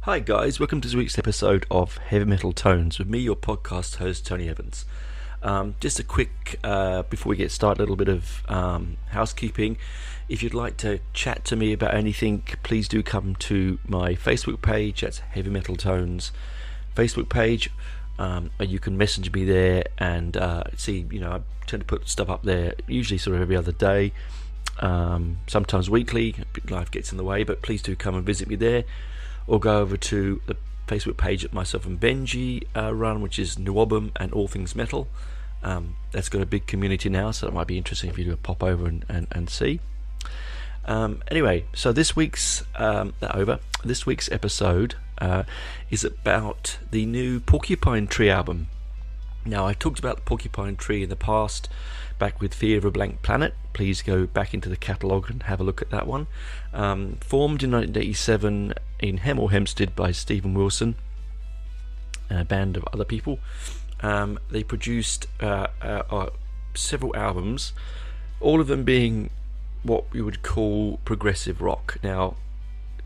Hi guys, welcome to this week's episode of Heavy Metal Tones with me, your podcast host Tony Evans. Just a quick, before we get started, a little bit of housekeeping. If you'd like to chat to me about anything, please do come to my Facebook page. That's Heavy Metal Tones Facebook page. You can message me there and see, I tend to put stuff up there usually sort of every other day, sometimes weekly. Life gets in the way, but please do come and visit me there. Or go over to the Facebook page that myself and Benji run, which is New Album and All Things Metal. That's got a big community now, so it might be interesting if you do pop over and see. Anyway, so this week's episode is about the new Porcupine Tree album. Now, I talked about the Porcupine Tree in the past, back with Fear of a Blank Planet. Please go back into the catalogue and have a look at that one. Formed in 1987 in Hemel Hempstead by Stephen Wilson and a band of other people. They produced several albums, all of them being what we would call progressive rock. Now,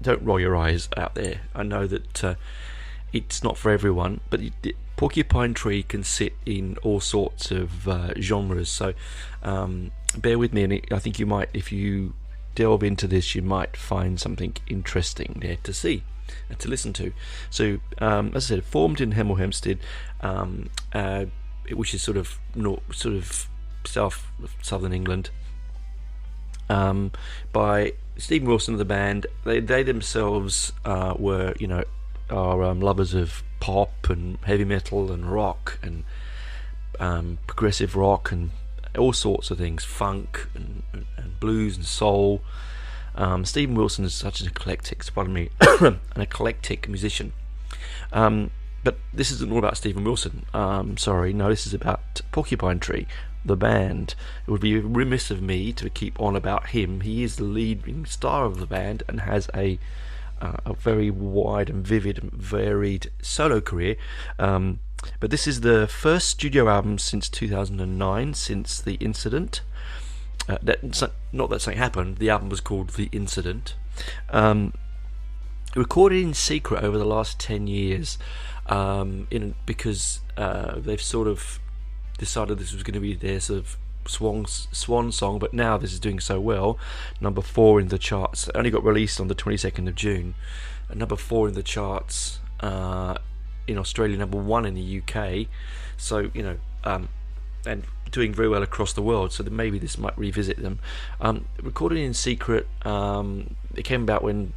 don't roll your eyes out there. I know that it's not for everyone, but Porcupine Tree can sit in all sorts of genres, so bear with me, and I think you might, if you delve into this, you might find something interesting there to see and to listen to. So, as I said, formed in Hemel Hempstead, which is sort of southern England, by Stephen Wilson of the band. They themselves were, are lovers of pop and heavy metal and rock and progressive rock and all sorts of things, funk and blues and soul. Stephen Wilson is such an eclectic musician. But this isn't all about Stephen Wilson. This is about Porcupine Tree, the band. It would be remiss of me to keep on about him. He is the leading star of the band and has a very wide and vivid and varied solo career. But this is the first studio album since 2009, since The Incident. Not that something happened, the album was called The Incident. Recorded in secret over the last 10 years, because they've sort of decided this was going to be their sort of swan song, but now this is doing so well. Number 4 in the charts. It only got released on the 22nd of June. Number 4 in the charts in Australia, number 1 in the UK. So, and doing very well across the world, so that maybe this might revisit them. Recorded in secret. It came about when,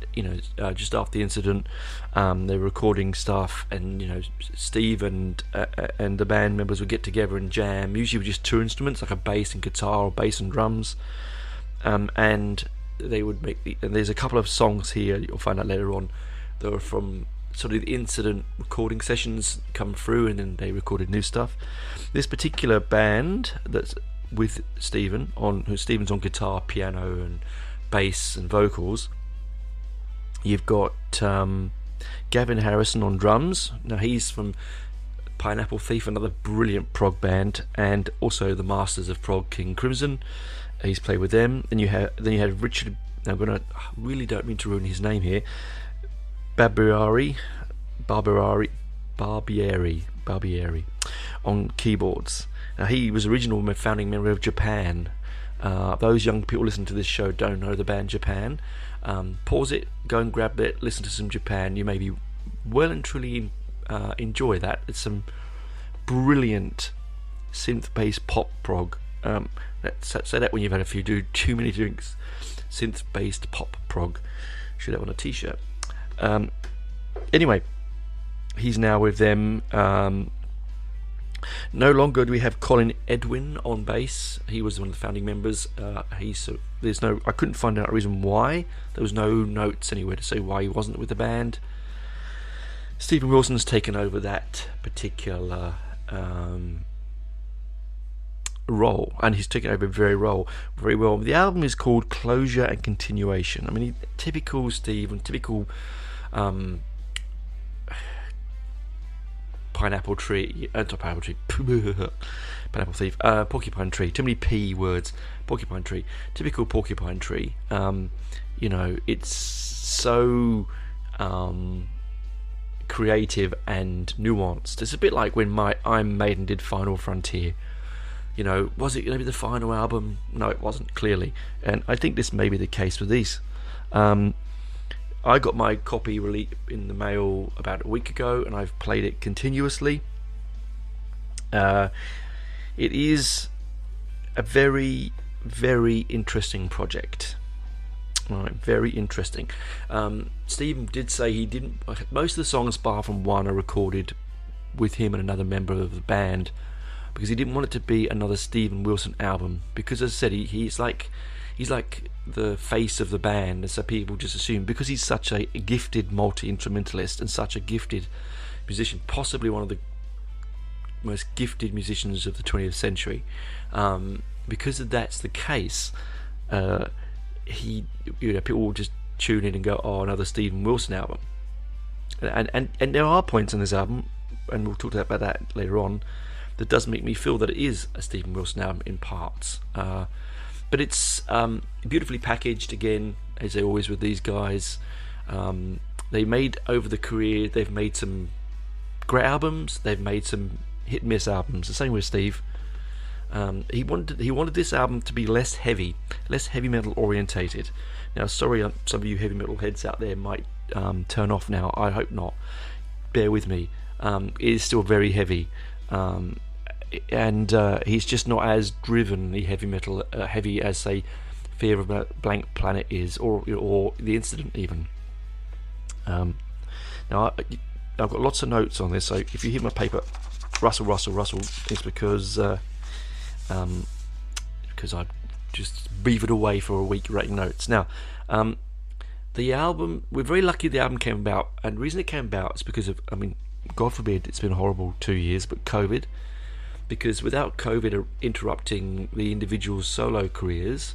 just after the incident, they were recording stuff, and Steve and the band members would get together and jam, usually with just 2 instruments, like a bass and guitar or bass and drums, and they would make and there's a couple of songs here you'll find out later on that were from sort of the incident recording sessions come through, and then they recorded new stuff. This particular band that's with Stephen Stephen's on guitar, piano and bass and vocals. You've got Gavin Harrison on drums. Now he's from Pineapple Thief, another brilliant prog band, and also the Masters of Prog, King Crimson. He's played with them. Then you had Richard. I really don't mean to ruin his name here. Barbieri on keyboards. Now, he was original founding member of Japan. Those young people listening to this show don't know the band Japan. Pause it, go and grab it, listen to some Japan. You may be well and truly enjoy that. It's some brilliant synth-based pop prog. Say that when you've had too many drinks. Synth-based pop prog. Should have on a t-shirt. Anyway, he's now with them. No longer do we have Colin Edwin on bass. He was one of the founding members. I couldn't find out a reason why. There was no notes anywhere to say why he wasn't with the band. Stephen Wilson's taken over that particular role, and he's taken over very well. The album is called Closure and Continuation. I mean, typical Steve and typical Pineapple Tree, Pineapple Thief, Porcupine Tree. Too many P words. Porcupine Tree. Typical Porcupine Tree. It's so creative and nuanced. It's a bit like when my Iron Maiden did Final Frontier. You know, was it going to be the final album? No, it wasn't, clearly. And I think this may be the case with these. I got my copy in the mail about a week ago, and I've played it continuously. It is a very, very interesting project. Right, very interesting. Stephen did say he didn't. Most of the songs, bar from one, are recorded with him and another member of the band, because he didn't want it to be another Steven Wilson album. Because, as I said, he's like the face of the band, and so people just assume, because he's such a gifted multi-instrumentalist and such a gifted musician, possibly one of the most gifted musicians of the 20th century. Because that's the case, people will just tune in and go, "Oh, another Steven Wilson album." And there are points in this album, and we'll talk about that later on, that does make me feel that it is a Steven Wilson album in parts. But it's beautifully packaged, again, as they always with these guys. They made, over the career, they've made some great albums, they've made some hit and miss albums. The same with Steve. He wanted this album to be less heavy metal orientated. Now, sorry, some of you heavy metal heads out there might turn off now. I hope not. Bear with me. It is still very heavy. And he's just not as drivenly heavy metal heavy as, say, Fear of a Blank Planet is, or The Incident even. Now I've got lots of notes on this, so if you hear my paper rustle, it's because I've just beavered away for a week writing notes. Now, the album, we're very lucky the album came about, and the reason it came about is because of, God forbid, it's been a horrible 2 years, but COVID. Because without COVID interrupting the individual's solo careers,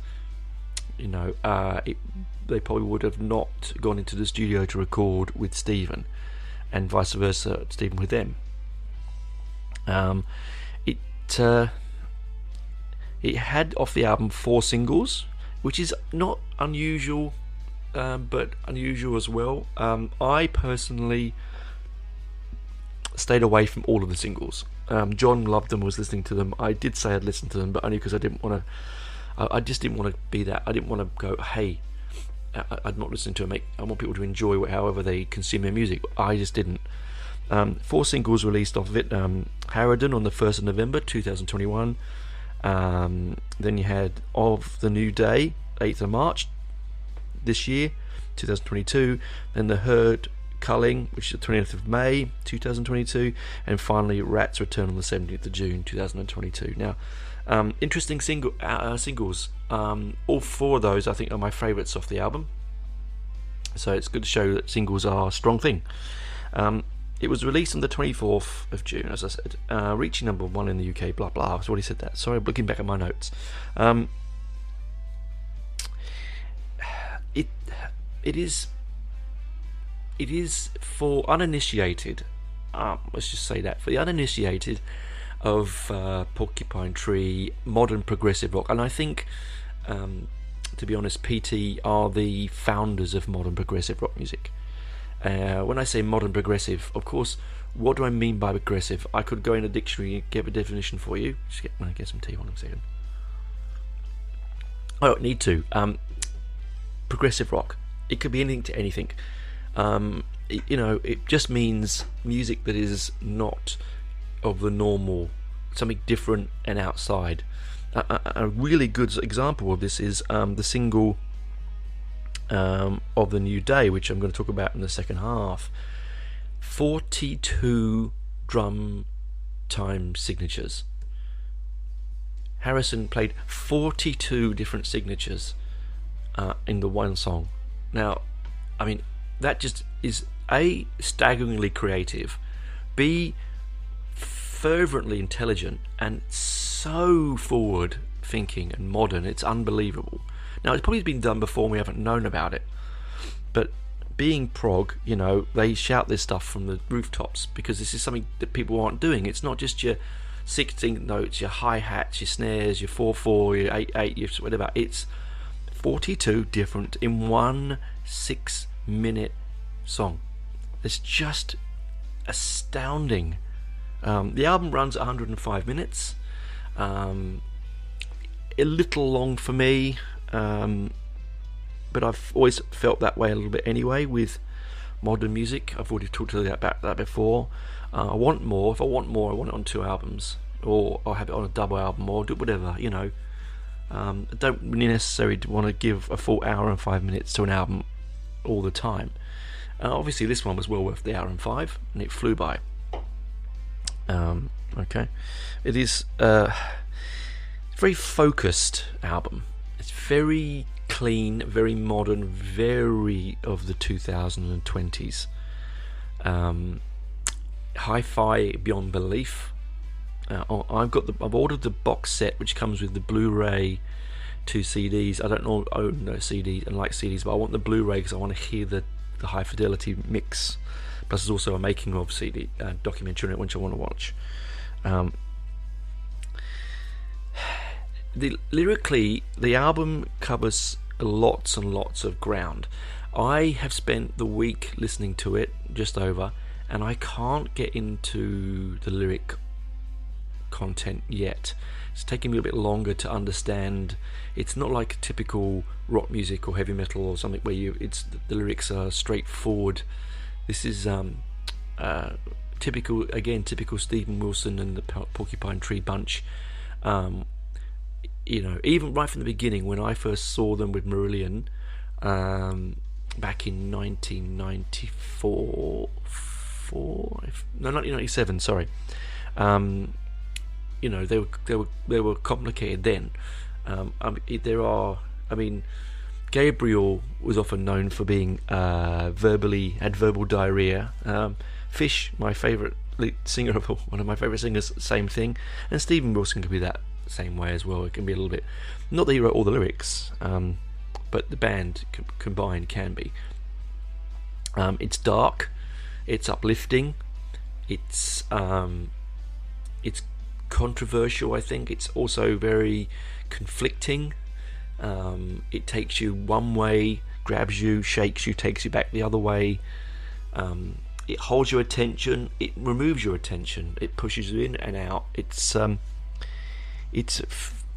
they probably would have not gone into the studio to record with Stephen, and vice versa, Stephen with them. It had off the album 4 singles, which is not unusual, but unusual as well. I personally stayed away from all of the singles. John loved them, was listening to them. I did say I'd listen to them, but only because I didn't want to. I just didn't want to be that. I didn't want to go, hey, I'm not listening to them. I want people to enjoy however they consume their music. I just didn't. 4 singles released off of it. Harridan on the 1st of November 2021. Then you had Of the New Day, 8th of March this year, 2022. Then The Herd Culling, which is the 20th of May 2022, and finally Rat's Return on the 17th of June 2022. Now, interesting singles. All 4 of those I think are my favourites off the album, so it's good to show that singles are a strong thing. It was released on the 24th of June, as I said, reaching number 1 in the UK, blah blah. I've already said that. Sorry, I'm looking back at my notes. It is for uninitiated, let's just say that, for the uninitiated of Porcupine Tree, modern progressive rock. And I think, to be honest, PT are the founders of modern progressive rock music. When I say modern progressive, of course, what do I mean by progressive? I could go in a dictionary and get a definition for you. Just get some tea, hold on a second. I don't need to. Progressive rock. It could be anything to anything. It just means music that is not of the normal, something different and outside. A really good example of this is the single Of the New Day, which I'm going to talk about in the second half. 42 drum time signatures. Harrison played 42 different signatures in the one song. Now, that just is A, staggeringly creative, B, fervently intelligent, and so forward thinking and modern. It's unbelievable. Now, it's probably been done before and we haven't known about it, but being prog, they shout this stuff from the rooftops because this is something that people aren't doing. It's not just your 16th notes, your hi-hats, your snares, your 4/4, your 8/8, your whatever. It's 42 different in one 6-minute song. It's just astounding. The album runs 105 minutes. A little long for me, but I've always felt that way a little bit anyway with modern music. I've already talked to you about that before. I want more. If I want more, I want it on 2 albums, or I'll have it on a double album, or do whatever, you know. I don't really necessarily want to give a full hour and 5 minutes to an album all the time. Obviously this one was well worth the hour and 5, and it flew by. Okay, it is a very focused album. It's very clean, very modern, very of the 2020s. Hi-fi beyond belief. I've ordered the box set, which comes with the Blu-ray, 2 CDs. I don't own no CDs and like CDs, but I want the Blu-ray because I want to hear the high fidelity mix. Plus, there's also a making of CD documentary on it, which I want to watch. Lyrically, the album covers lots and lots of ground. I have spent the week listening to it, just over, and I can't get into the lyric content yet. It's taking me a bit longer to understand. It's not like typical rock music or heavy metal or something where the lyrics are straightforward. This is typical Stephen Wilson and the Porcupine Tree bunch. You know, even right from the beginning when I first saw them with Marillion back in 1997. Sorry. You know, they were complicated then. Gabriel was often known for being had verbal diarrhea. Fish, my favourite lead singer of one of my favourite singers, same thing. And Stephen Wilson could be that same way as well. It can be a little bit, not that he wrote all the lyrics, but the band combined can be. It's dark, it's uplifting, it's controversial. I think it's also very conflicting. It takes you one way, grabs you, shakes you, takes you back the other way. It holds your attention, it removes your attention, it pushes you in and out. It's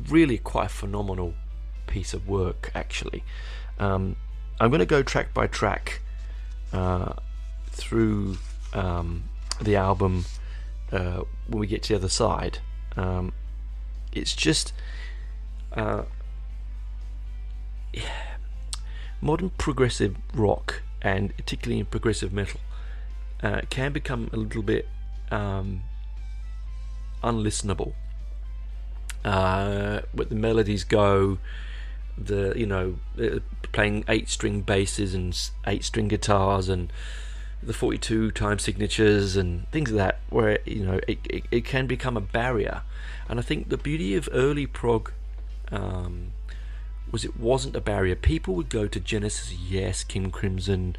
really quite a phenomenal piece of work, actually. I'm going to go track by track through the album when we get to the other side. It's just modern progressive rock, and particularly in progressive metal, can become a little bit unlistenable. Where the melodies go, playing 8-string basses and 8-string guitars and the 42 time signatures and things like that, where it can become a barrier. And I think the beauty of early prog was it wasn't a barrier. People would go to Genesis, Yes, King Crimson,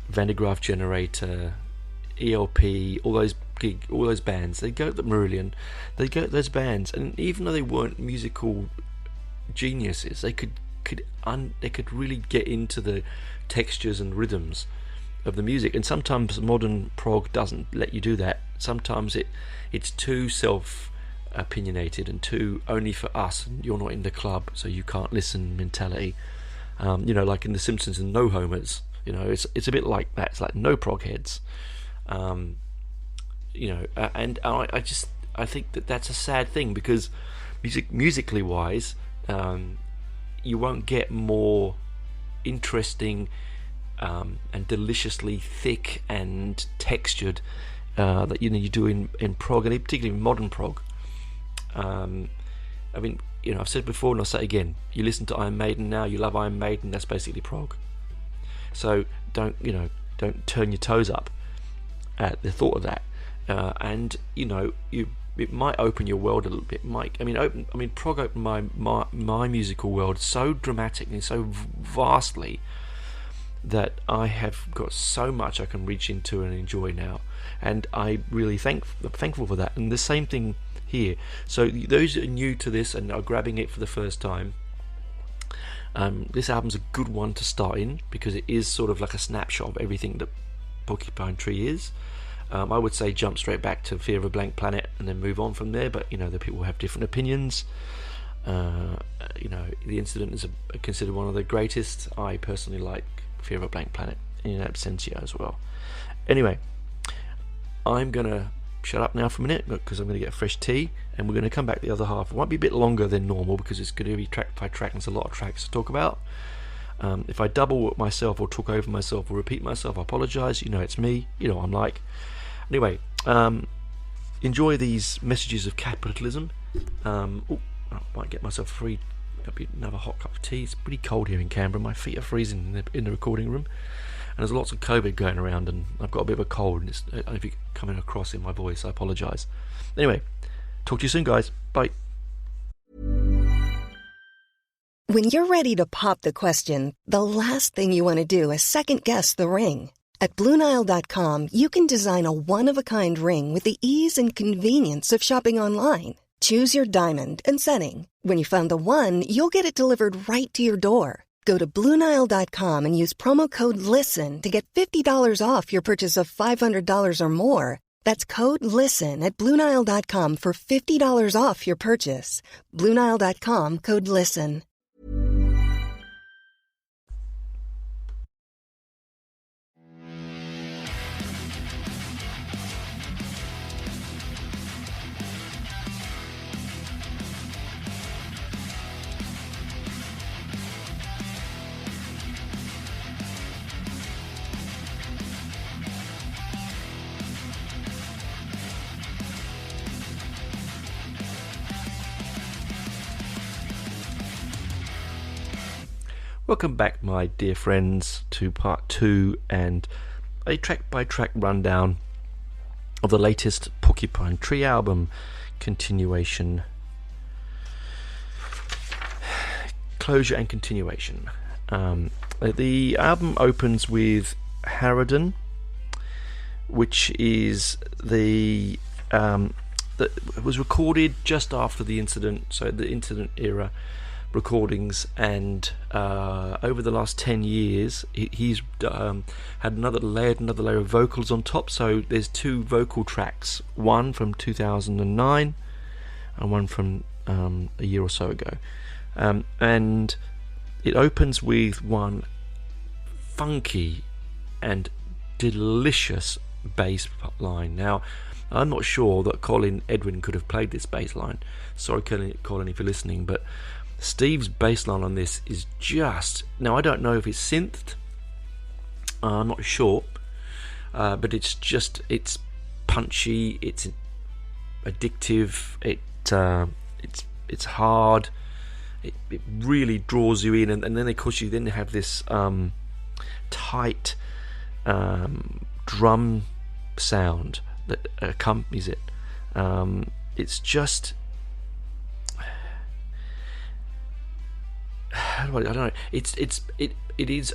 Van de Graaff Generator, ELP, all those bands. They'd go to the Marillion, they'd go to those bands, and even though they weren't musical geniuses, they could really get into the textures and rhythms of the music. And sometimes modern prog doesn't let you do that. Sometimes it's too self-opinionated and too only for us, and you're not in the club so you can't listen mentality. Like in The Simpsons and No Homers, it's a bit like that. It's like no prog heads. And I think that's a sad thing, because musically wise, you won't get more interesting and deliciously thick and textured that you do in prog, and particularly modern prog. I've said before and I'll say it again, you listen to Iron Maiden now, you love Iron Maiden, that's basically prog. So don't turn your toes up at the thought of that. It might open your world a little bit. Prog opened my musical world so dramatically, so vastly, that I have got so much I can reach into and enjoy now, and I really thankful for that. And the same thing here. So those that are new to this and are grabbing it for the first time, this album's a good one to start in, because it is sort of like a snapshot of everything that Porcupine Tree is. I would say jump straight back to Fear of a Blank Planet and then move on from there, but the people have different opinions. The Incident is considered one of the greatest. I personally like Fear of a Blank Planet in absentia as well. Anyway, I'm gonna shut up now for a minute because I'm going to get a fresh tea, and we're going to come back the other half. It might be a bit longer than normal because it's going to be track by track and there's a lot of tracks to talk about. If I double myself or talk over myself or repeat myself, I apologise. It's me. I'm like. Anyway, enjoy these messages of capitalism. I might get myself free. Another hot cup of tea. It's pretty cold here in Canberra. My feet are freezing in the recording room. And there's lots of COVID going around, and I've got a bit of a cold, and I don't know if it's coming across in my voice. I apologise. Anyway, talk to you soon, guys. Bye. When you're ready to pop the question, the last thing you want to do is second-guess the ring. At BlueNile.com, you can design a one-of-a-kind ring with the ease and convenience of shopping online. Choose your diamond and setting. When you find the one, you'll get it delivered right to your door. Go to BlueNile.com and use promo code LISTEN to get $50 off your purchase of $500 or more. That's code LISTEN at BlueNile.com for $50 off your purchase. BlueNile.com, code LISTEN. Welcome back, my dear friends, to part 2 and a track-by-track rundown of the latest Porcupine Tree album, continuation, closure and continuation. The album opens with Harridan, which is it was recorded just after the incident, so the incident era recordings, and over the last 10 years he's had another layer of vocals on top. So there's 2 vocal tracks, one from 2009 and one from a year or so ago, and it opens with one funky and delicious bass line. Now, I'm not sure that Colin Edwin could have played this bass line. Sorry, Colin, if you're listening, but Steve's bass line on this is just... Now, I don't know if it's synthed. I'm not sure. But it's punchy, it's addictive, it's hard, it really draws you in, and then of course you then have this tight drum sound that accompanies it. It's just... I don't know. It is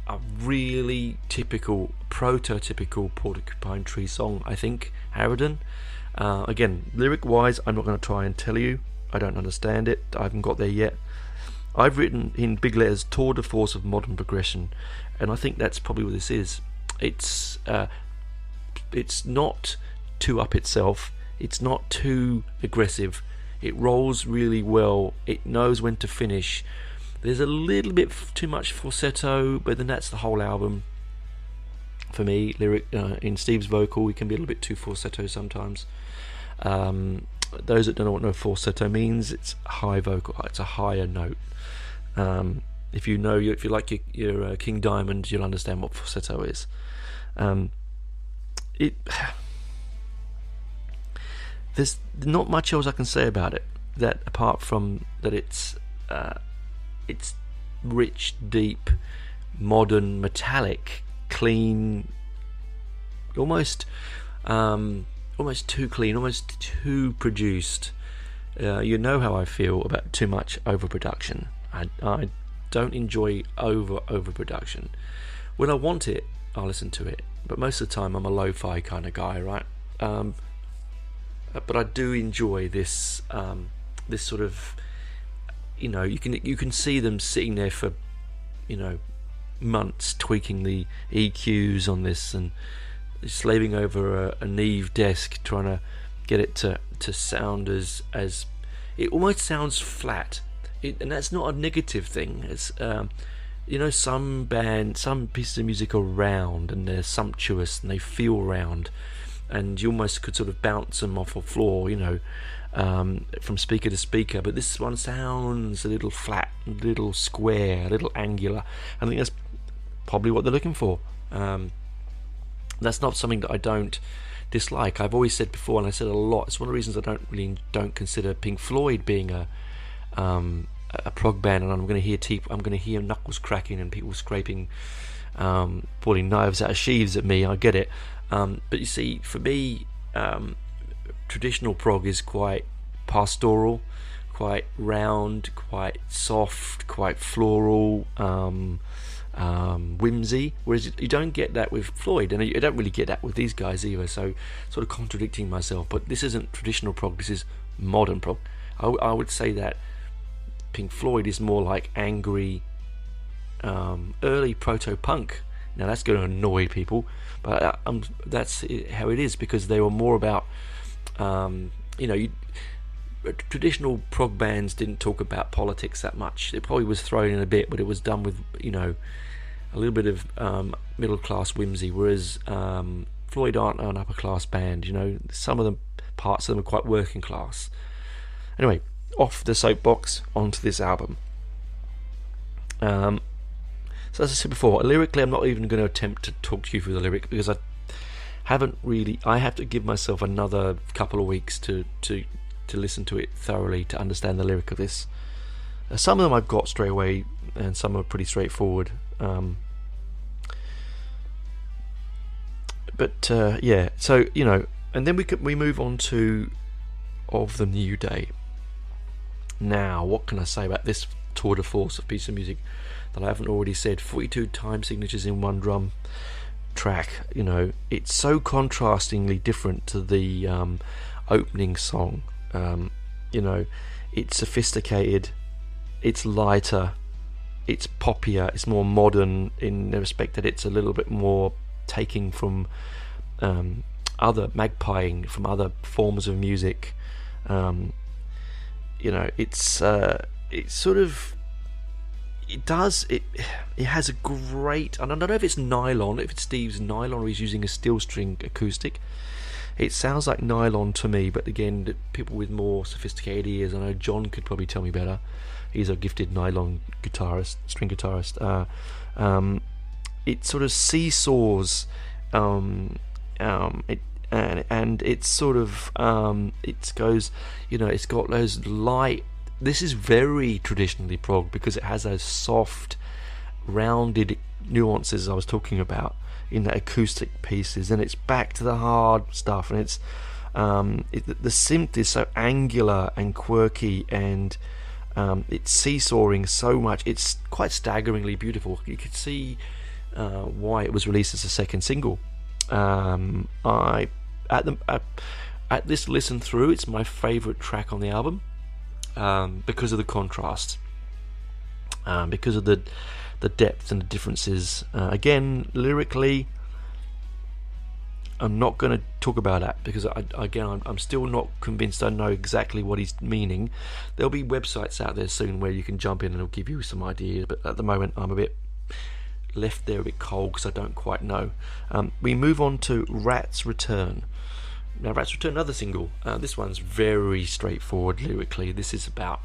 a really typical, prototypical Porcupine Tree song, I think. Harridan. Again, lyric-wise, I'm not going to try and tell you. I don't understand it. I haven't got there yet. I've written in big letters "tour de force of modern progression," and I think that's probably what this is. It's not too up itself. It's not too aggressive. It rolls really well. It knows when to finish. There's a little bit too much falsetto, but then that's the whole album. For me, in Steve's vocal, it can be a little bit too falsetto sometimes. Those that don't know what falsetto means, it's high vocal. It's a higher note. If you like your King Diamond, you'll understand what falsetto is. There's not much else I can say about it, that apart from that it's rich, deep, modern, metallic, clean, almost too clean, almost too produced. You know how I feel about too much overproduction. I don't enjoy overproduction. When I want it, I'll listen to it, but most of the time I'm a lo-fi kind of guy, right? But I do enjoy this this sort of, you can see them sitting there for months tweaking the EQs on this and slaving over a Neve desk trying to get it to sound as it almost sounds flat. And that's not a negative thing. It's some pieces of music are round and they're sumptuous and they feel round, and you almost could sort of bounce them off a floor, from speaker to speaker. But this one sounds a little flat, a little square, a little angular. I think that's probably what they're looking for. That's not something that I don't dislike. I've always said before, and I said a lot, it's one of the reasons I don't consider Pink Floyd being a prog band. And I'm going to hear knuckles cracking and people scraping, pulling knives out of sheaths at me. I get it, but you see, for me, traditional prog is quite pastoral, quite round, quite soft, quite floral, whimsy, whereas you don't get that with Floyd, and you don't really get that with these guys either. So, sort of contradicting myself, but this isn't traditional prog, this is modern prog. I would say that Pink Floyd is more like angry, early proto-punk. Now that's going to annoy people, but that's how it is, because they were more about, traditional prog bands didn't talk about politics that much. It probably was thrown in a bit, but it was done with, a little bit of middle class whimsy. Whereas Floyd aren't an upper class band. Some of the parts of them are quite working class. Anyway, off the soapbox onto this album. So as I said before, lyrically, I'm not even going to attempt to talk to you through the lyric, because I have to give myself another couple of weeks to listen to it thoroughly to understand the lyric of this. Some of them I've got straight away, and some are pretty straightforward. Yeah, so and then we move on to Of the New Day. Now, what can I say about this tour de force of piece of music that I haven't already said? 42 time signatures in one drum track. It's so contrastingly different to the opening song. It's sophisticated, it's lighter, it's poppier, it's more modern in the respect that it's a little bit more taking from other magpieing from other forms of music. It has a great, and I don't know if it's nylon, if it's Steve's nylon, or he's using a steel string acoustic. It sounds like nylon to me, but again, people with more sophisticated ears, I know John could probably tell me better. He's a gifted nylon string guitarist. It sort of seesaws, and it's sort of it goes, it's got those light. This is very traditionally prog, because it has those soft, rounded nuances I was talking about in the acoustic pieces, and it's back to the hard stuff, and it's the synth is so angular and quirky, and it's seesawing so much. It's quite staggeringly beautiful. You could see why it was released as a second single. At this listen through, it's my favourite track on the album, because of the contrast, because of the depth and the differences. Again, lyrically, I'm not going to talk about that, because I'm still not convinced I know exactly what he's meaning. There'll be websites out there soon where you can jump in and it'll give you some ideas, but at the moment I'm a bit left there, a bit cold, because I don't quite know. We move on to Rat's Return. Now, Rat's Return, another single. This one's very straightforward lyrically. This is about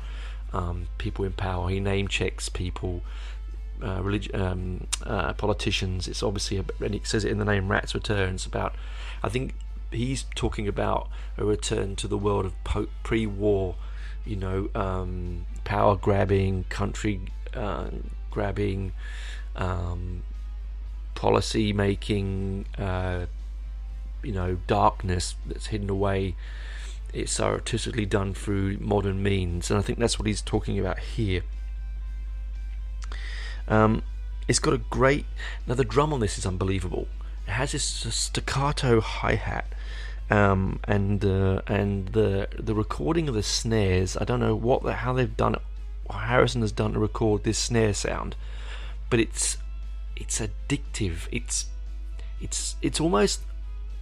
people in power. He name checks people, politicians. It's obviously, and it says it in the name, Rat's Return. It's about, I think he's talking about a return to the world of pre-war, power grabbing, country grabbing, policy making, darkness that's hidden away. It's artistically done through modern means, and I think that's what he's talking about here. It's got a great. Now the drum on this is unbelievable. It has this staccato hi-hat, and the recording of the snares. I don't know how they've done it. Harrison has done to record this snare sound, but it's addictive. It's almost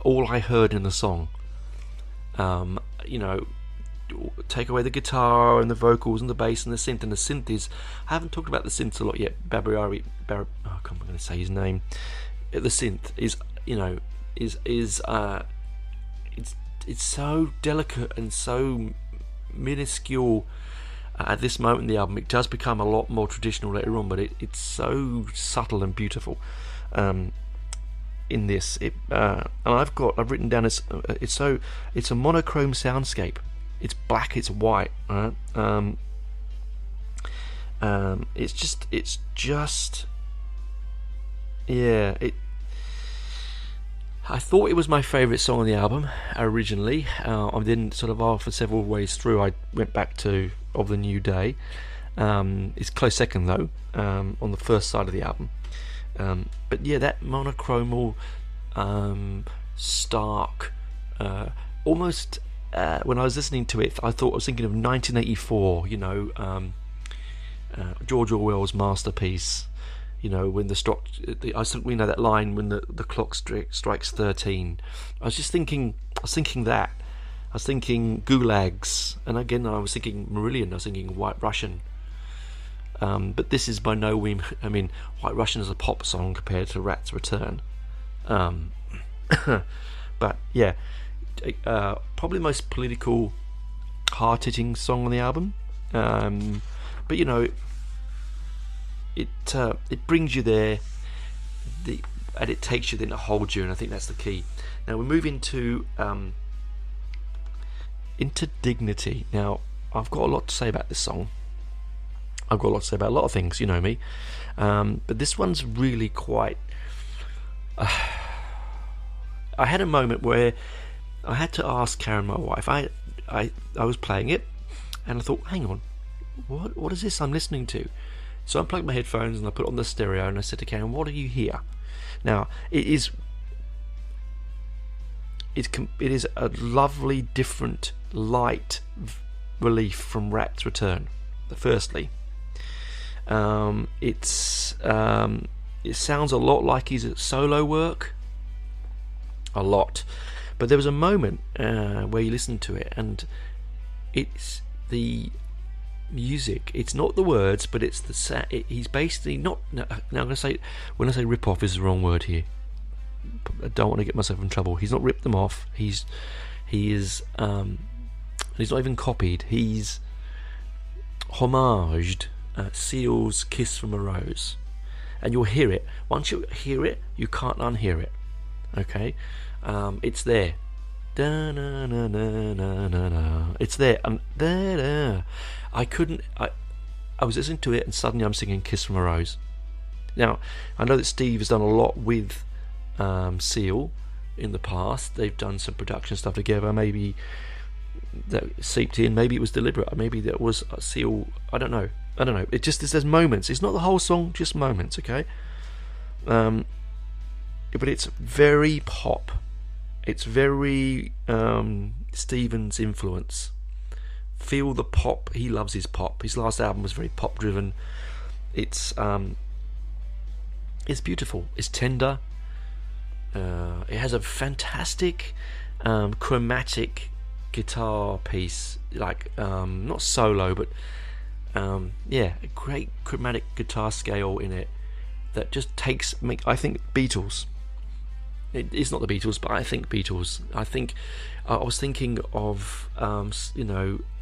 all I heard in the song. You know, take away the guitar and the vocals and the bass and the synth. And the synth is, I haven't talked about the synth a lot yet. I can't remember going to say his name. The synth is, you know, it's so delicate and so minuscule at this moment in the album. It does become a lot more traditional later on, but it's so subtle and beautiful. In this, and I've written down it's a monochrome soundscape. It's black, it's white, right? It's just yeah. I thought it was my favourite song on the album originally. And then sort of after several ways through, I went back to Of the New Day. It's close second though, on the first side of the album. But yeah, that monochromal, stark, almost. When I was listening to it, I was thinking of 1984. You know, George Orwell's masterpiece. You know, when we know that line when the clock strikes 13. I was thinking that. I was thinking gulags, and again I was thinking Marillion. I was thinking White Russian. But this is by no means. I mean, White Russian is a pop song compared to Rat's Return. But yeah, probably the most political, hard-hitting song on the album. But you know, it brings you there, and it takes you then to hold you, and I think that's the key. Now we move into Dignity. Now I've got a lot to say about this song. I've got a lot to say about a lot of things, you know me, but this one's really quite. I had a moment where I had to ask Karen, my wife. I was playing it, and I thought, hang on, what is this I'm listening to? So I plugged my headphones and I put on the stereo, and I said to Karen, "What do you hear?" Now it is a lovely, different, light relief from Rat's Return. Firstly, it sounds a lot like his solo work, a lot. But there was a moment where you listen to it, and it's the music. It's not the words, but it's the he's basically not. Now I'm going to say, when I say rip off is the wrong word here. I don't want to get myself in trouble. He's not ripped them off. He's not even copied. He's homaged Seal's "Kiss from a Rose," and you'll hear it. Once you hear it, you can't unhear it. Okay, it's there. Da, na, na, na, na, na, na. It's there. Da, da. I was listening to it, and suddenly I'm singing "Kiss from a Rose." Now I know that Steve has done a lot with Seal in the past. They've done some production stuff together. Maybe that seeped in. Maybe it was deliberate. Maybe that was Seal. I don't know. It just there's moments. It's not the whole song, just moments. Okay. But it's very pop. It's very Stevens influence. Feel the pop. He loves his pop. His last album was very pop driven. It's beautiful. It's tender. It has a fantastic chromatic guitar piece, like not solo, but a great chromatic guitar scale in it that just I think Beatles. It's not the Beatles, but I think Beatles. I was thinking of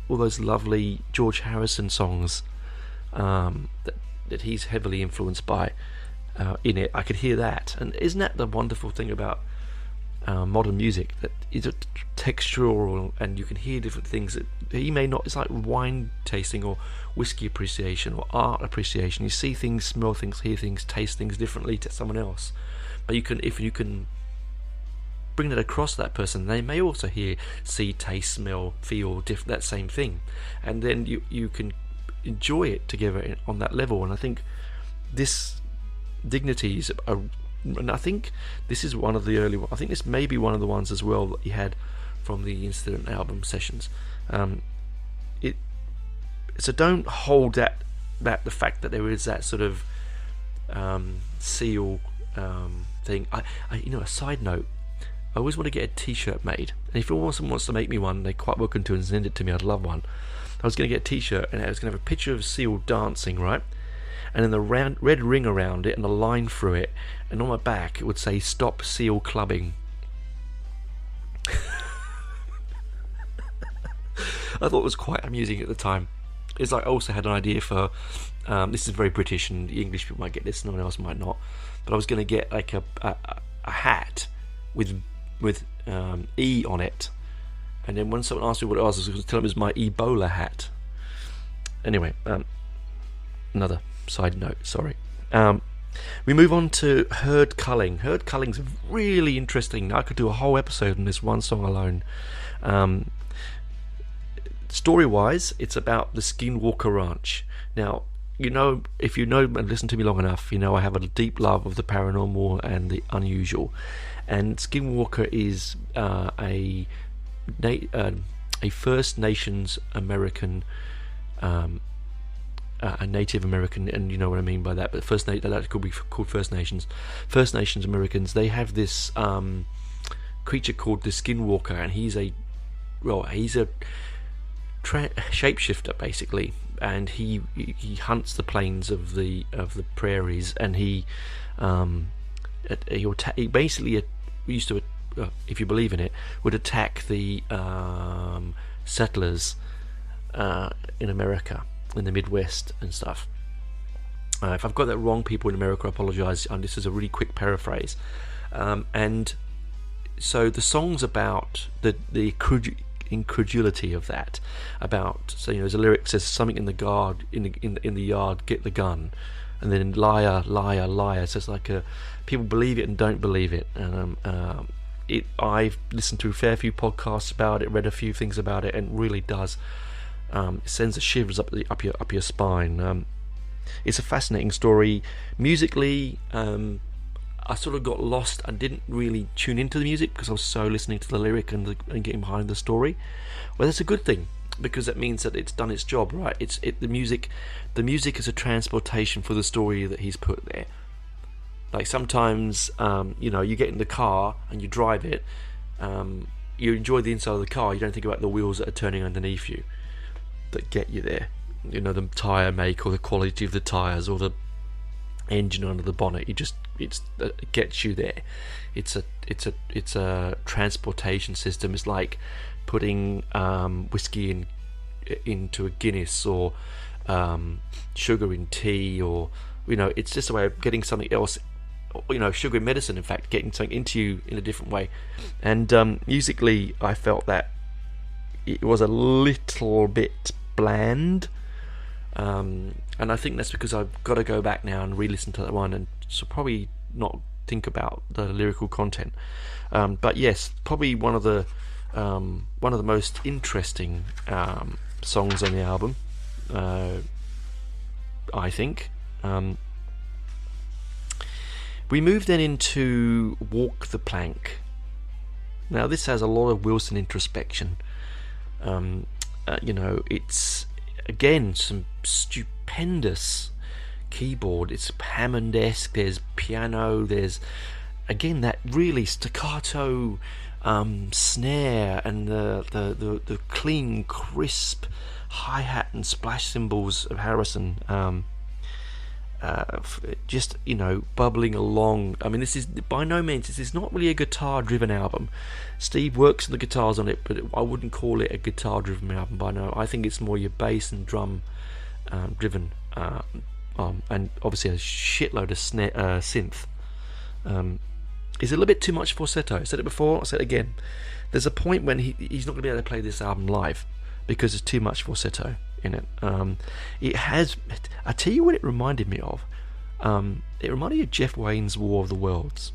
all those lovely George Harrison songs that he's heavily influenced by in it. I could hear that, and isn't that the wonderful thing about modern music, that it's textural, and you can hear different things that he may not. It's like wine tasting or whiskey appreciation or art appreciation. You see things, smell things, hear things, taste things differently to someone else, but if you can bring that across to that person, they may also see, taste, smell, feel that same thing, and then you can enjoy it together on that level. And I think this Dignity is and I think this is one of the early ones. I think this may be one of the ones as well that he had from the Incident album sessions. So don't hold that the fact that there is that sort of Seal thing. A side note, I always want to get a t-shirt made. And if someone wants to make me one, they're quite welcome to and send it to me. I'd love one. I was going to get a t-shirt, and I was going to have a picture of Seal dancing, right? And then the red ring around it and a line through it, and on my back it would say "Stop Seal Clubbing." I thought it was quite amusing at the time. It's like I also had an idea for this is very British, and the English people might get this, no one else might not. But I was going to get like a hat with E on it, and then when someone asked me what it was, I was going to tell them it was my Ebola hat. Anyway, another side note. Sorry. We move on to herd culling. Herd culling's really interesting. I could do a whole episode on this one song alone. Story-wise, it's about the Skinwalker Ranch. Now, if you know and listen to me long enough, I have a deep love of the paranormal and the unusual. And Skinwalker is a First Nations American, a Native American, and you know what I mean by that. But that could be called First Nations. First Nations Americans. They have this creature called the Skinwalker, and he's a shapeshifter basically, and he hunts the plains of the prairies, and he basically used to, if you believe in it, would attack the settlers in America, in the Midwest and stuff. If I've got that wrong, people in America, I apologise. This is a really quick paraphrase. And so the song's about the incredulity of that. There's a lyric that says something in the yard, get the gun, and then liar, liar, liar. So it's like people believe it and don't believe it. And I've listened to a fair few podcasts about it, read a few things about it, and it really does. It sends the shivers up your spine. It's a fascinating story. Musically, I sort of got lost. I didn't really tune into the music because I was so listening to the lyric and getting behind the story. Well, that's a good thing, because that means that it's done its job, right? The music is a transportation for the story that he's put there. Like sometimes, you get in the car and you drive it. You enjoy the inside of the car. You don't think about the wheels that are turning underneath you that get you there. The tyre make, or the quality of the tyres, or the engine under the bonnet. It gets you there. It's a transportation system. It's like putting whiskey into a Guinness, or sugar in tea, or it's just a way of getting something else. Sugar in medicine, in fact, getting something into you in a different way. And musically, I felt that it was a little bit bland. And I think that's because I've got to go back now and re-listen to that one, and so probably not think about the lyrical content. But yes, probably one of the most interesting songs on the album, I think. We move then into Walk the Plank. Now this has a lot of Wilson introspection. It's again some stupendous keyboard. It's Hammond-esque. There's piano. There's again that really staccato snare, and the clean, crisp hi-hat and splash cymbals of Harrison. Just bubbling along. I mean, this is by no means, this is not really a guitar driven album. Steve works on the guitars on it, but I wouldn't call it a guitar driven album by no. I think it's more your bass and drum driven, and obviously a shitload of synth. Is a little bit too much falsetto. I said it before, I'll say it again. There's a point when he's not going to be able to play this album live because there's too much falsetto in it. It has, I tell you what it reminded me of. It reminded me of Jeff Wayne's War of the Worlds,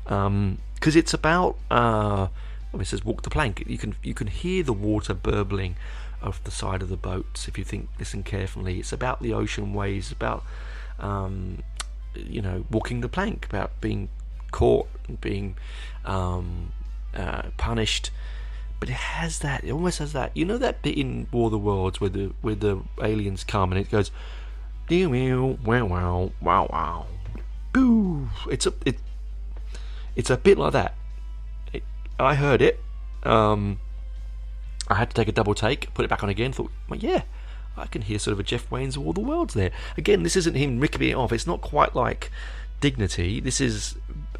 because it's about it says walk the plank. You can hear the water burbling off the side of the boats if you listen carefully. It's about the ocean waves, about walking the plank, about being caught and being punished. But it almost has that, that bit in War of the Worlds where the aliens come and it goes wow wow wow wow boo. It's a bit like that, I heard it. I had to take a double take, put it back on again. Thought, well, yeah, I can hear sort of a Jeff Wayne's All the Worlds there. Again, this isn't him ripping it off. It's not quite like Dignity. This is,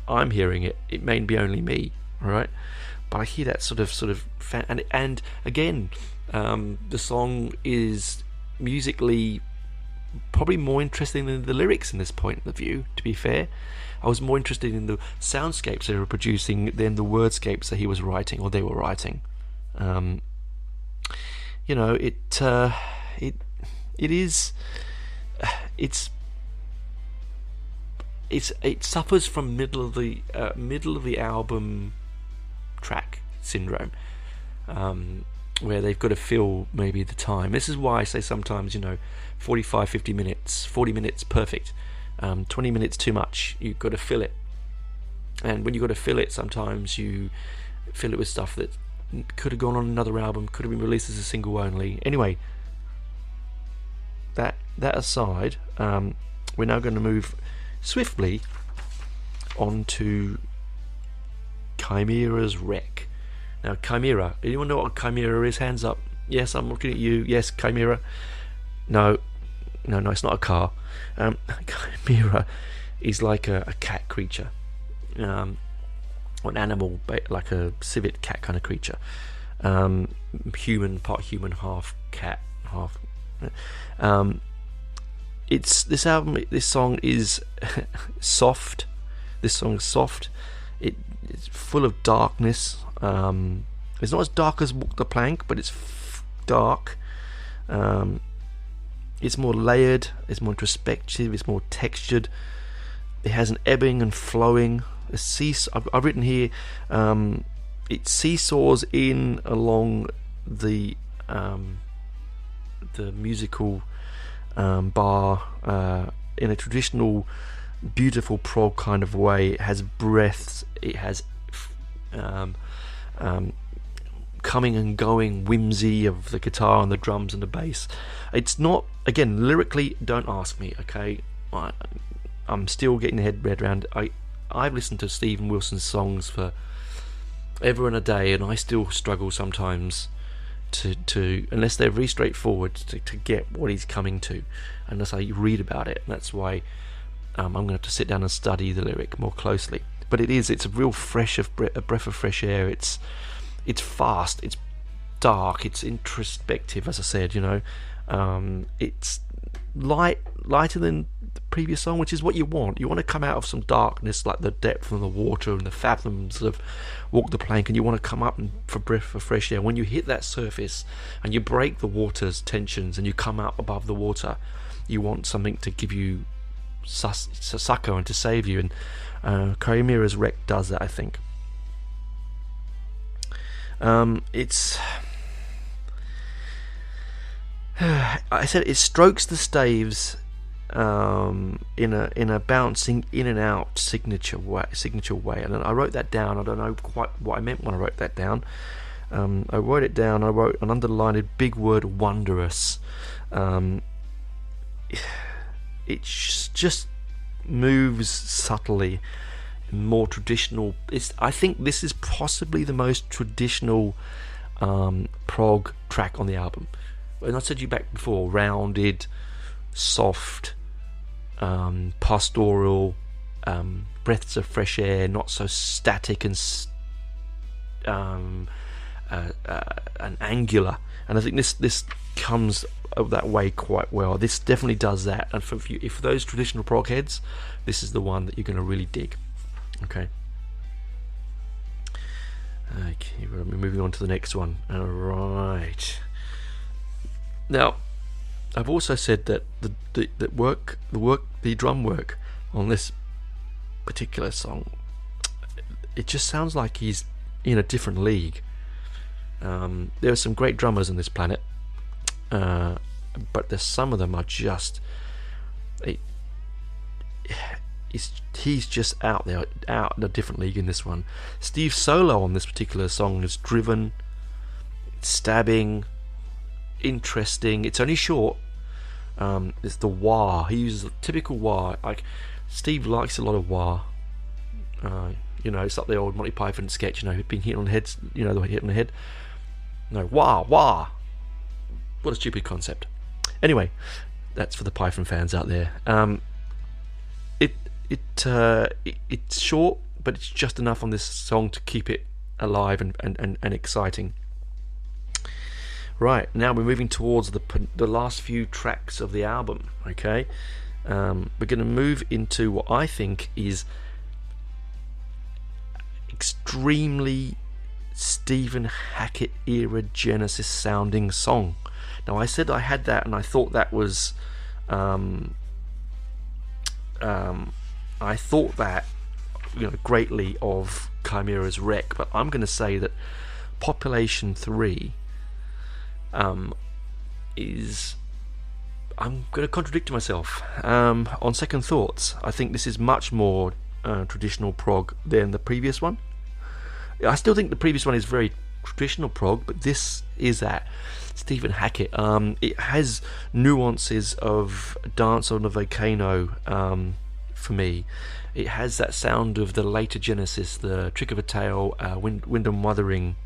I'm hearing it. It may be only me, all right? But I hear that sort of and again, the song is musically probably more interesting than the lyrics in this point of view, to be fair. I was more interested in the soundscapes they were producing than the wordscapes that he was writing, or they were writing. You know, it suffers from middle of the album track syndrome, where they've got to fill maybe the time. This is why I say sometimes, 45, 50 minutes, 40 minutes perfect, 20 minutes too much. You've got to fill it, and when you've got to fill it, sometimes you fill it with stuff that could have gone on another album, could have been released as a single only. Anyway, that aside, we're now going to move swiftly on to Chimera's Wreck. Now, Chimera, anyone know what a Chimera is? Hands up. Yes, I'm looking at you. Yes, Chimera. No, it's not a car. Chimera is like a cat creature, or an animal, like a civet cat kind of creature. Human, part human, half cat, half. It's this album. This song is soft. This song is soft. It's full of darkness. It's not as dark as Walk the Plank, but it's dark. It's more layered. It's more introspective. It's more textured. It has an ebbing and flowing. I've written here. It seesaws in along the musical bar in a traditional, beautiful prog kind of way. It has breaths. It has coming and going whimsy of the guitar and the drums and the bass. It's not, again, lyrically, don't ask me, okay? I'm still getting the head read around. I've listened to Stephen Wilson's songs for ever and a day, and I still struggle sometimes to unless they're very straightforward, to get what he's coming to, unless I read about it. And that's why I'm going to have to sit down and study the lyric more closely. But it's a real a breath of fresh air. It's fast, it's dark, it's introspective, as I said. It's lighter than the previous song, which is what you want. You want to come out of some darkness, like the depth of the water and the fathoms of Walk the Plank, and you want to come up for breath of fresh air. When you hit that surface and you break the water's tensions and you come up above the water, you want something to give you succor and to save you. And Chimera's Wreck does that, I think. I said it strokes the staves in a bouncing in and out signature way, and I wrote that down. I don't know quite what I meant when I wrote that down. I wrote it down. I wrote an underlined big word, wondrous. It just moves subtly, more traditional. I think this is possibly the most traditional prog track on the album. And I said to you back before, rounded, soft, pastoral, breaths of fresh air, not so static and angular. And I think this comes that way quite well. This definitely does that. And for those traditional prog heads, this is the one that you're going to really dig. Okay, we're moving on to the next one. All right. Now, I've also said that the drum work on this particular song, it just sounds like he's in a different league. There are some great drummers on this planet, but there's some of them are just he's just out in a different league in this one. Steve's solo on this particular song is driven, stabbing, interesting. It's only short. It's the wah. He uses a typical wah. Like Steve likes a lot of wah. It's like the old Monty Python sketch, being hit on the head, the hit on the head. No, wah. What a stupid concept. Anyway, that's for the Python fans out there. It's short, but it's just enough on this song to keep it alive and exciting. Right, now we're moving towards the last few tracks of the album. Okay, we're going to move into what I think is extremely Stephen Hackett era Genesis sounding song. Now, I said I had that, and I thought that was I thought that greatly of Chimera's Wreck, but I'm going to say that Population 3 is... I'm going to contradict myself. On second thoughts, I think this is much more traditional prog than the previous one. I still think the previous one is very traditional prog, but this is that Stephen Hackett. It has nuances of Dance on a Volcano for me. It has that sound of the later Genesis, the Trick of a Tail, Wind and Wuthering.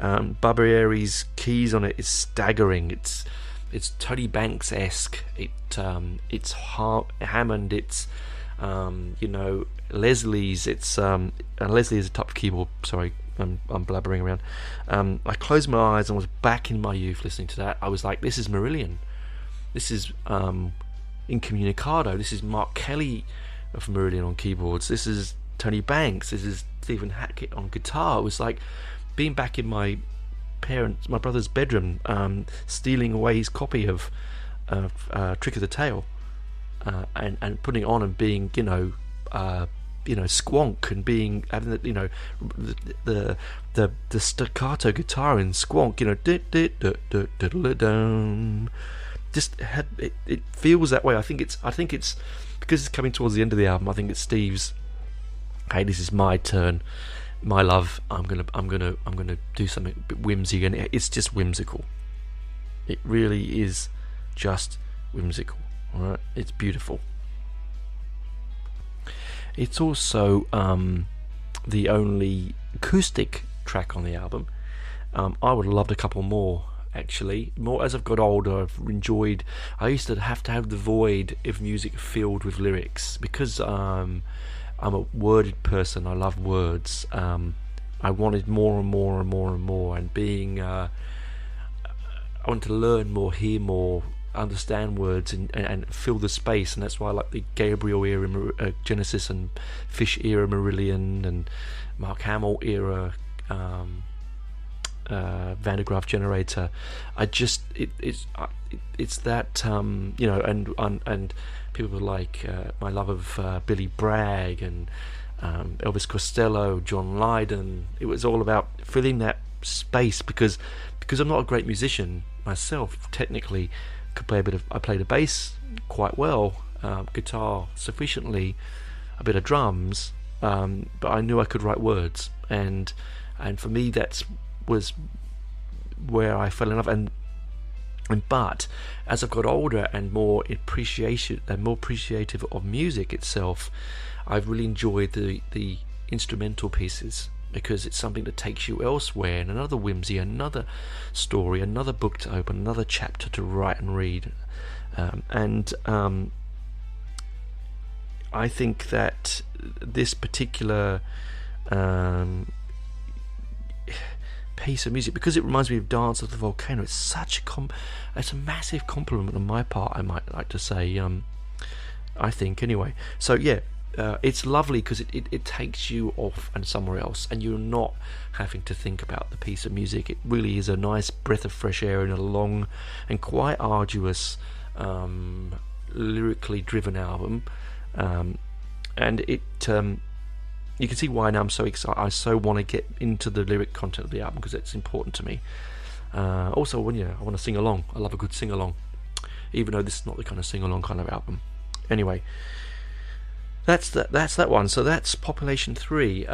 Barbieri's keys on it is staggering. It's Tony Banks-esque. It's Hammond. It's Leslie's. It's Leslie is a type of keyboard. Sorry, I'm blabbering around. I closed my eyes and was back in my youth listening to that. I was like, this is Marillion. This is Incommunicado. This is Mark Kelly of Marillion on keyboards. This is Tony Banks. This is Stephen Hackett on guitar. It was like being back in my brother's bedroom, stealing away his copy of Trick of the Tail, and putting it on and being Squonk, and being having the staccato guitar in Squonk, just had it feels that way. I think it's because it's coming towards the end of the album. I think it's Steve's, hey, this is my turn, my love. I'm gonna do something a bit whimsy, and it's just whimsical. It really is just whimsical. All right, it's beautiful. It's also the only acoustic track on the album. I would have loved a couple more, actually. More as I've got older, I've enjoyed. I used to have the void of music filled with lyrics because I'm a worded person. I love words. I wanted more and more and more and more, and being I wanted to learn more, hear more, understand words, and fill the space. And that's why I like the Gabriel era Genesis, and Fish era Marillion, and Mark Hamill era Van de Graaff Generator. It's that and people like my love of Billy Bragg and Elvis Costello, John Lydon. It was all about filling that space because I'm not a great musician myself. Technically, I played a bass quite well, guitar sufficiently, a bit of drums, but I knew I could write words, and for me that was where I fell in love. But as I've got older and more appreciative of music itself, I've really enjoyed the instrumental pieces, because it's something that takes you elsewhere, and another whimsy, another story, another book to open, another chapter to write and read. I think that this particular piece of music, because it reminds me of Dance of the Volcano, it's a massive compliment on my part, I might like to say, I think anyway. So yeah, it's lovely because it takes you off and somewhere else, and you're not having to think about the piece of music. It really is a nice breath of fresh air in a long and quite arduous lyrically driven album, and it you can see why now I'm so excited. I so want to get into the lyric content of the album because it's important to me. Also, I want to sing along. I love a good sing along, even though this is not the kind of sing along kind of album. Anyway, that's that one. So that's Population 3.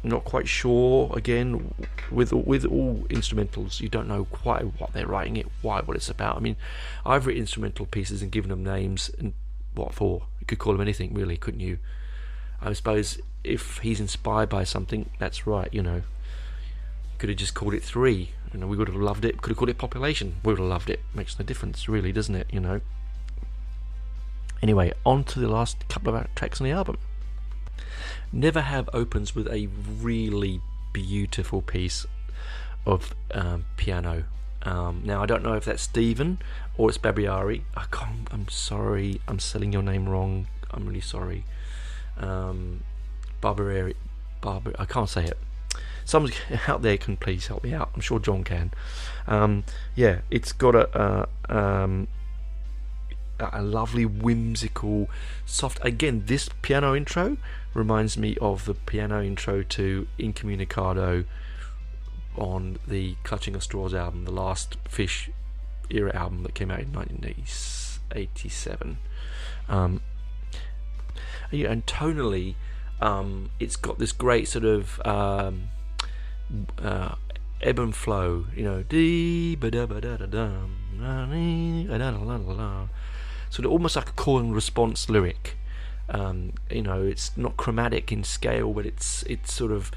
Not quite sure. Again, with all instrumentals, you don't know quite what they're writing it, what it's about. I mean, I've written instrumental pieces and given them names, and what for? You could call them anything, really, couldn't you? I suppose if he's inspired by something, that's right. Could have just called it 3. We would have loved it. Could have called it Population. We would have loved it. Makes no difference, really, doesn't it? Anyway, on to the last couple of tracks on the album. Never Have opens with a really beautiful piece of piano. Now, I don't know if that's Stephen or it's Barbieri. I'm sorry, I'm selling your name wrong. I'm really sorry. Barbieri. I can't say it. Someone out there can please help me out. I'm sure John can. It's got a lovely, whimsical, soft. Again, this piano intro reminds me of the piano intro to Incommunicado on the Clutching at Straws album, the last Fish era album that came out in 1987. And tonally, it's got this great sort of ebb and flow, sort of almost like a call and response lyric. It's not chromatic in scale, but it's sort of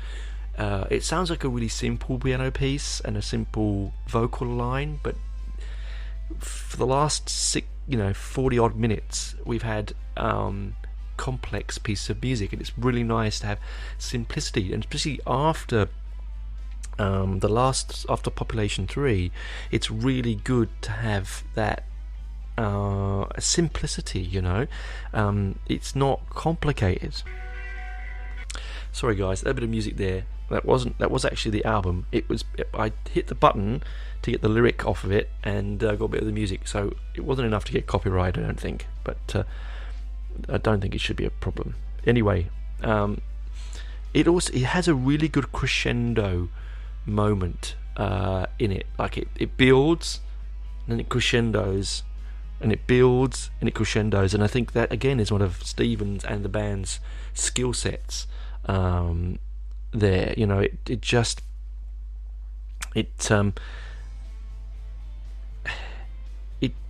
it sounds like a really simple piano piece and a simple vocal line, but for the last 40 odd minutes we've had complex piece of music, and it's really nice to have simplicity, and especially after after Population 3, it's really good to have that simplicity. It's not complicated. Sorry guys, a bit of music there. That was actually the album. I hit the button to get the lyric off of it, and got a bit of the music, so it wasn't enough to get copyright, I don't think, but I don't think it should be a problem. Anyway, it has a really good crescendo moment in it. Like it builds and then it crescendos, and it builds and it crescendos, and I think that again is one of Stephen's and the band's skill sets there.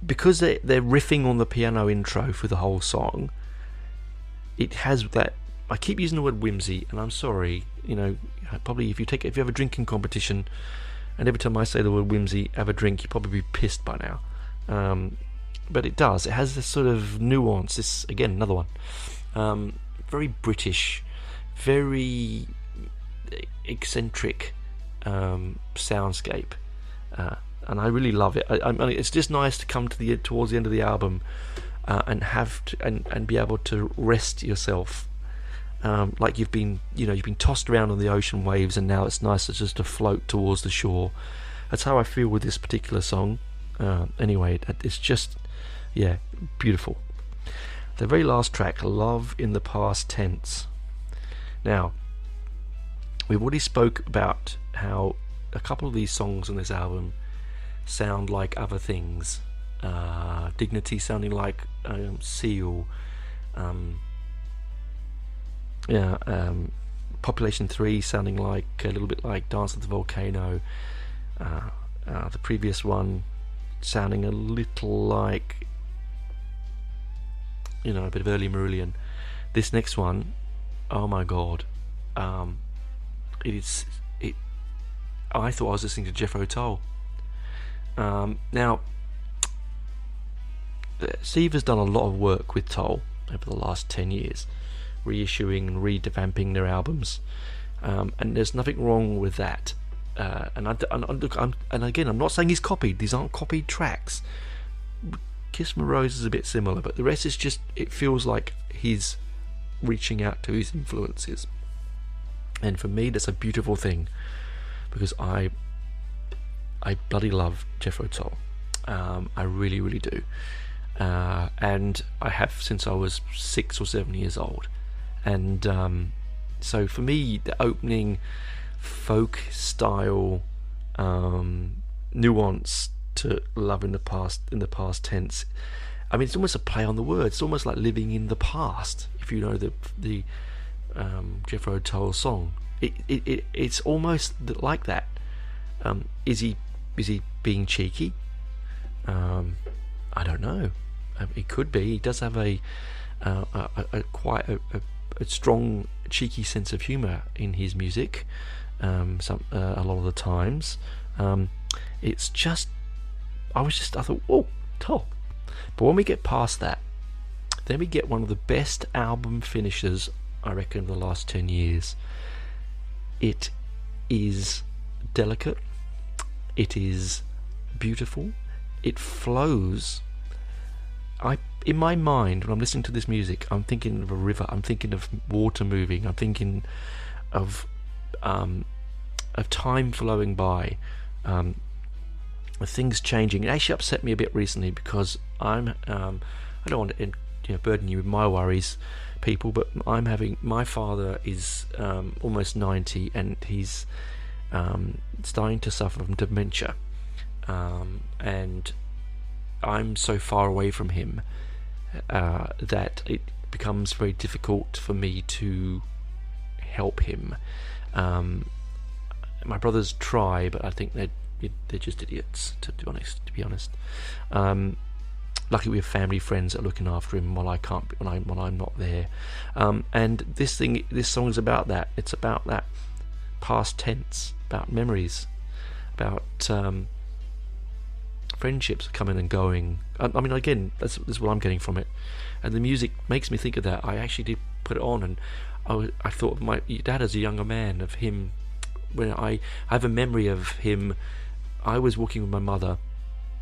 Because they're riffing on the piano intro for the whole song, it has that. I keep using the word whimsy, and I'm sorry, probably if you have a drinking competition and every time I say the word whimsy, have a drink, you'll probably be pissed by now. But it has this sort of nuance. This, again, another one, very British, very eccentric soundscape, and I really love it. I mean, it's just nice to come towards the end of the album and be able to rest yourself, like you've been tossed around on the ocean waves, and now it's nice just to float towards the shore. That's how I feel with this particular song. Anyway, it's just beautiful. The very last track, Love in the Past Tense. Now, we've already spoke about how a couple of these songs on this album sound like other things. Dignity sounding like Seal. Population 3 sounding like a little bit like Dance at the Volcano. The previous one sounding a little like a bit of early Marillion. This next one, oh my god, I thought I was listening to Jethro Tull. Now, Steve has done a lot of work with Tull over the last 10 years, reissuing and revamping their albums, and there's nothing wrong with that. And again, I'm not saying he's copied. These aren't copied tracks. Kiss My Rose is a bit similar, but the rest is just, it feels like he's reaching out to his influences. And for me, that's a beautiful thing, because I bloody love Jethro Tull. I really, really do. And I have since I was 6 or 7 years old. And so for me, the opening folk style nuance to Love in the Past Tense, I mean, it's almost a play on the words. It's almost like living in the past, if you know the Jethro Tull song. It's almost like that. Is he being cheeky? I don't know. It could be. He does have a quite a a strong, cheeky sense of humour in his music. A lot of the times, it's just I thought, oh, top. But when we get past that, then we get one of the best album finishes I reckon in the last 10 years. It is delicate. It is beautiful. It flows. In my mind, when I'm listening to this music, I'm thinking of a river. I'm thinking of water moving. I'm thinking of time flowing by, things changing. It actually upset me a bit recently because I don't want to burden you with my worries, people, but my father is almost 90 and he's starting to suffer from dementia, and I'm so far away from him that it becomes very difficult for me to help him. My brothers try, but I think they're just idiots, to be honest. Luckily we have family friends that are looking after him while I'm not there. And this song is about that. It's about that past tense, about memories, about friendships coming and going. I mean, again, that's what I'm getting from it, and the music makes me think of that. I actually did put it on, and I thought of my dad as a younger man, of him. When I have a memory of him, I was walking with my mother.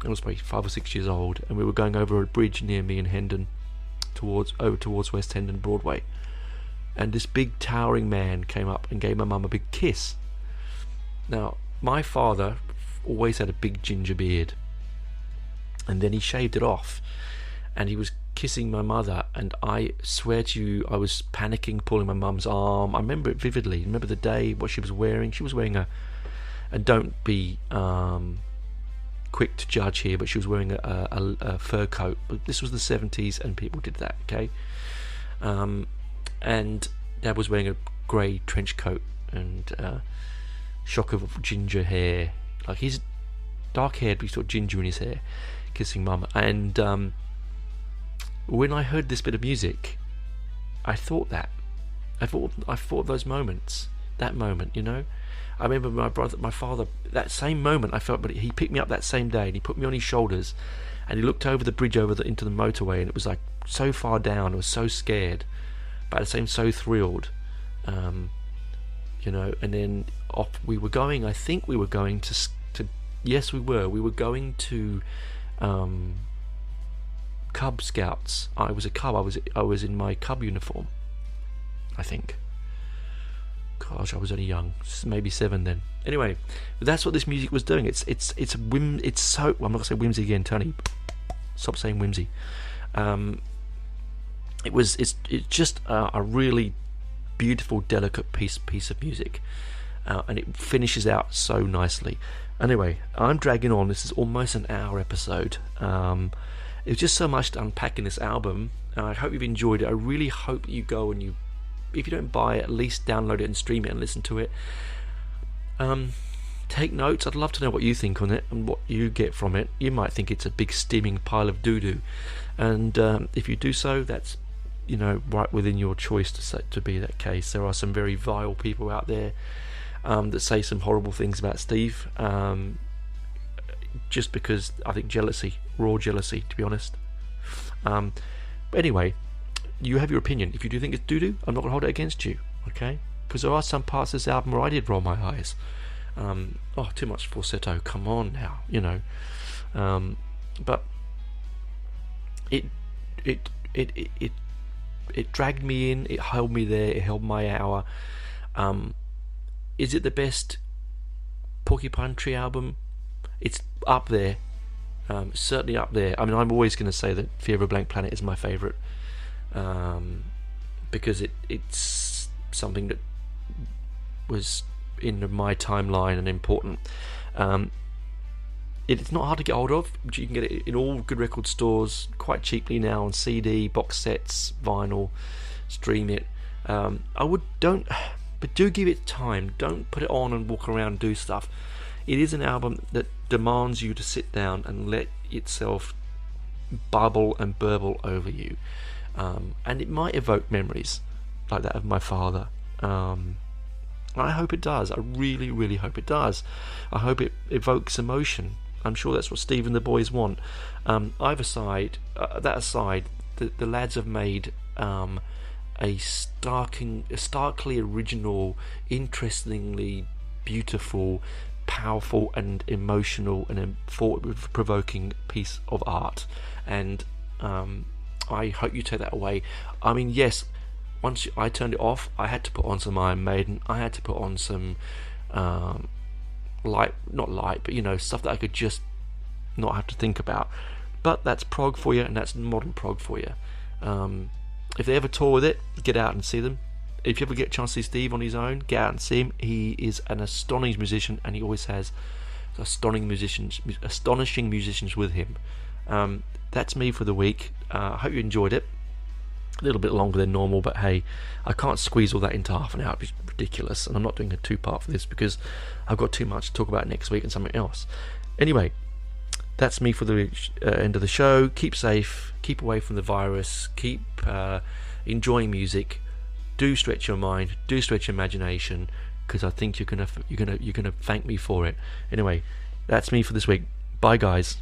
I was probably 5 or 6 years old, and we were going over a bridge near me in Hendon, towards West Hendon Broadway, and this big towering man came up and gave my mum a big kiss. Now, my father always had a big ginger beard, and then he shaved it off, and he was kissing my mother, and I swear to you, I was panicking, pulling my mum's arm. I remember it vividly. I remember the day, what she was wearing. She was wearing and don't be quick to judge here, but she was wearing a fur coat. But this was the 70s, and people did that, okay? And Dad was wearing a grey trench coat and shock of ginger hair. Like, he's dark-haired, but he's got ginger in his hair, kissing Mum. And when I heard this bit of music, I thought of those moments, that moment, I remember my father, that same moment I felt, but he picked me up that same day and he put me on his shoulders and he looked over the bridge into the motorway, and it was like so far down. I was so scared, but at the same time so thrilled, and then off we were going. I think we were going to yes, we were going to Cub Scouts. I was a Cub. I was in my Cub uniform, I think. Gosh, I was only young, maybe 7 then. Anyway, that's what this music was doing. It's so. I'm not gonna say whimsy again, Tony. Stop saying whimsy. It's just a really beautiful, delicate piece of music, and it finishes out so nicely. Anyway, I'm dragging on. This is almost an hour episode. It's just so much to unpack in this album. I hope you've enjoyed it. I really hope you go and if you don't buy it, at least download it and stream it and listen to it. Take notes. I'd love to know what you think on it and what you get from it. You might think it's a big steaming pile of doo-doo, and if you do so, that's right within your choice to be that case. There are some very vile people out there that say some horrible things about Steve, just because I think raw jealousy, to be honest. But anyway, you have your opinion. If you do think it's doo-doo, I'm not going to hold it against you, okay? Because there are some parts of this album where I did roll my eyes. Too much falsetto, come on now, but it dragged me in, it held me there, it held my hour. Is it the best Porcupine Tree album? It's up there, certainly up there. I mean, I'm always going to say that Fear of a Blank Planet is my favourite, because it's something that was in my timeline and important. It's not hard to get hold of. You can get it in all good record stores quite cheaply now, on CD, box sets, vinyl. Stream it. But do give it time. Don't put it on and walk around and do stuff. It is an album that demands you to sit down and let itself bubble and burble over you, and it might evoke memories. like that of my father. I hope it does. I really, really hope it does. I hope it evokes emotion. I'm sure that's what Steve and the boys want. Either side, that aside, the lads have made a starkly original, interestingly beautiful, powerful and emotional and thought-provoking piece of art. And I hope you take that away. I mean, yes, once I turned it off, I had to put on some Iron Maiden. I had to put on some not light, but stuff that I could just not have to think about. But that's prog for you, and that's modern prog for you. If they ever tour with it, get out and see them. If you ever get a chance to see Steve on his own, get out and see him. He is an astonishing musician, and he always has astonishing musicians with him. That's me for the week. I hope you enjoyed it. A little bit longer than normal, but hey, I can't squeeze all that into half an hour. It'd be ridiculous, and I'm not doing a two-part for this because I've got too much to talk about next week and something else. Anyway, that's me for the end of the show. Keep safe, keep away from the virus, keep enjoying music. Do stretch your mind, do stretch your imagination, because I think you're gonna thank me for it. Anyway, that's me for this week. Bye, guys.